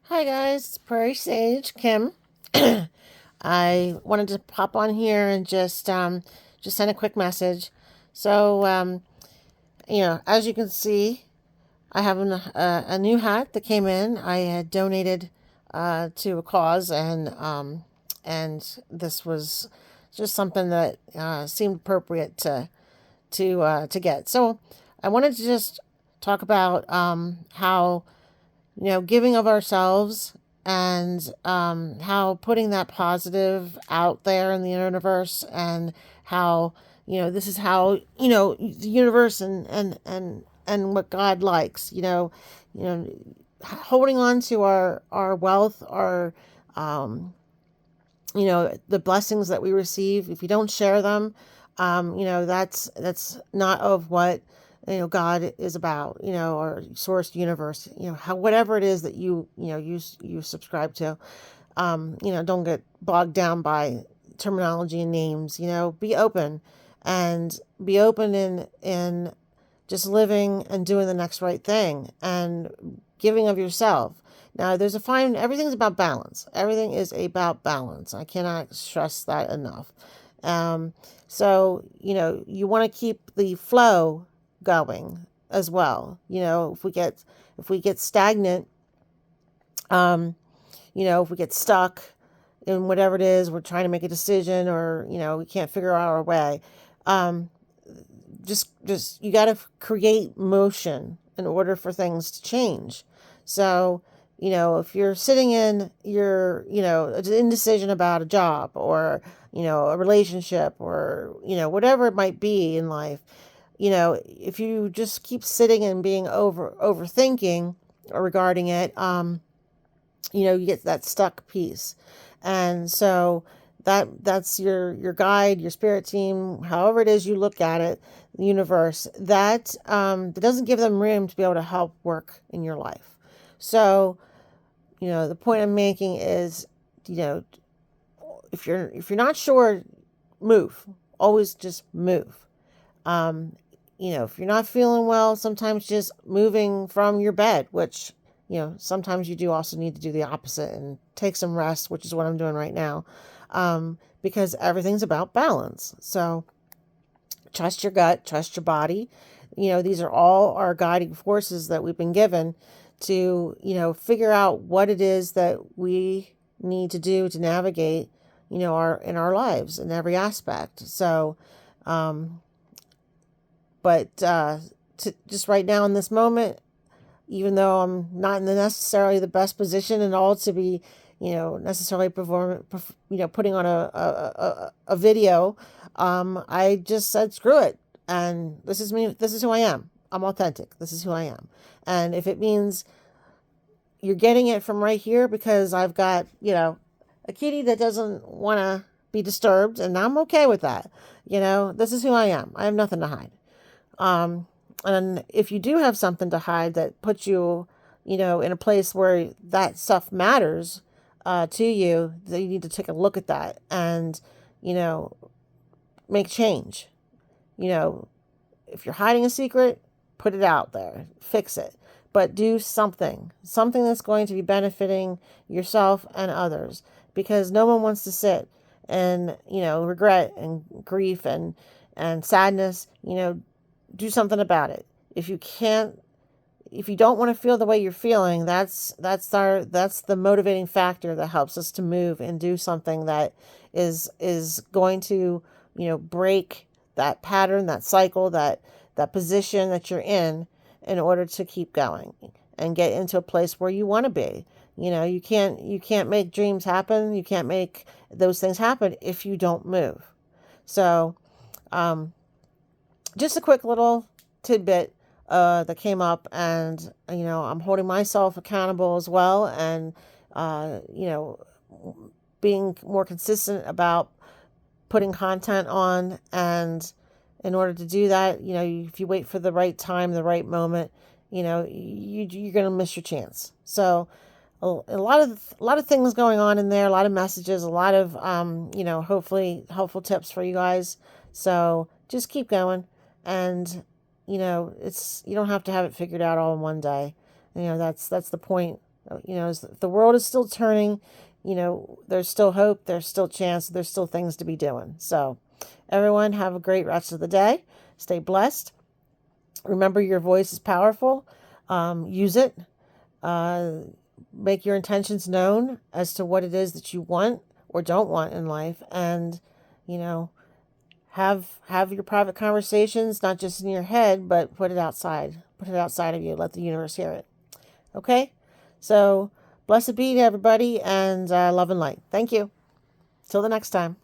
Hi guys, it's Prairie Sage Kim. I wanted to pop on here and just send a quick message. So as you can see, I have a new hat that came in. I had donated to a cause, and this was just something that seemed appropriate to get. So I wanted to just talk about how giving of ourselves and how putting that positive out there in the universe, and how this is how the universe and what God likes. Holding on to our wealth, our the blessings that we receive. If you don't share them, that's not of what God is about, or source, universe, how whatever it is that you subscribe to. Don't get bogged down by terminology and names. Be open, and be open in just living and doing the next right thing and giving of yourself. Now, there's a fine, everything's about balance. Everything is about balance. I cannot stress that enough. Um, so, you want to keep the flow going as well. If we get stagnant, if we get stuck in whatever it is, we're trying to make a decision, or, we can't figure out our way. Um, just you got to create motion in order for things to change. So if you're sitting in your indecision about a job, or a relationship, or whatever it might be in life, if you just keep sitting and being overthinking regarding it, you get that stuck piece. And so that's your guide, your spirit team, however it is you look at it, the universe, that doesn't give them room to be able to help work in your life. So the point I'm making is, you know if you're not sure, move. Always just move. um if you're not feeling well, sometimes just moving from your bed, which, sometimes you do also need to do the opposite and take some rest, which is what I'm doing right now. Because everything's about balance. So trust your gut, trust your body. These are all our guiding forces that we've been given to, figure out what it is that we need to do to navigate, our lives in every aspect. So, um, but just right now in this moment, even though I'm not in necessarily the best position and all to be, necessarily putting on a video, I just said, screw it. And this is me. This is who I am. I'm authentic. This is who I am. And if it means you're getting it from right here because I've got, a kitty that doesn't want to be disturbed, and I'm okay with that. This is who I am. I have nothing to hide. Um, and if you do have something to hide that puts you, in a place where that stuff matters to you, then you need to take a look at that and, you know, make change. You know, if you're hiding a secret, put it out there, fix it. But do something that's going to be benefiting yourself and others, because no one wants to sit and, regret and grief and sadness. Do something about it. If you can't, if you don't want to feel the way you're feeling, that's the motivating factor that helps us to move and do something that is going to, break that pattern, that cycle, that position that you're in order to keep going and get into a place where you want to be. You can't make dreams happen. You can't make those things happen if you don't move. So, um, just a quick little tidbit that came up, and I'm holding myself accountable as well, and uh, you know being more consistent about putting content on. And in order to do that, if you wait for the right time, the right moment, you're going to miss your chance. So a lot of things going on in there, a lot of messages, a lot of hopefully helpful tips for you guys. So just keep going, and it's, you don't have to have it figured out all in one day. That's the point As the world is still turning, there's still hope, there's still chance, there's still things to be doing. So everyone have a great rest of the day. Stay blessed. Remember, your voice is powerful. Use it. Make your intentions known as to what it is that you want or don't want in life. And, have your private conversations, not just in your head, but put it outside. Put it outside of you. Let the universe hear it. Okay? So, blessed be to everybody, and love and light. Thank you. Till the next time.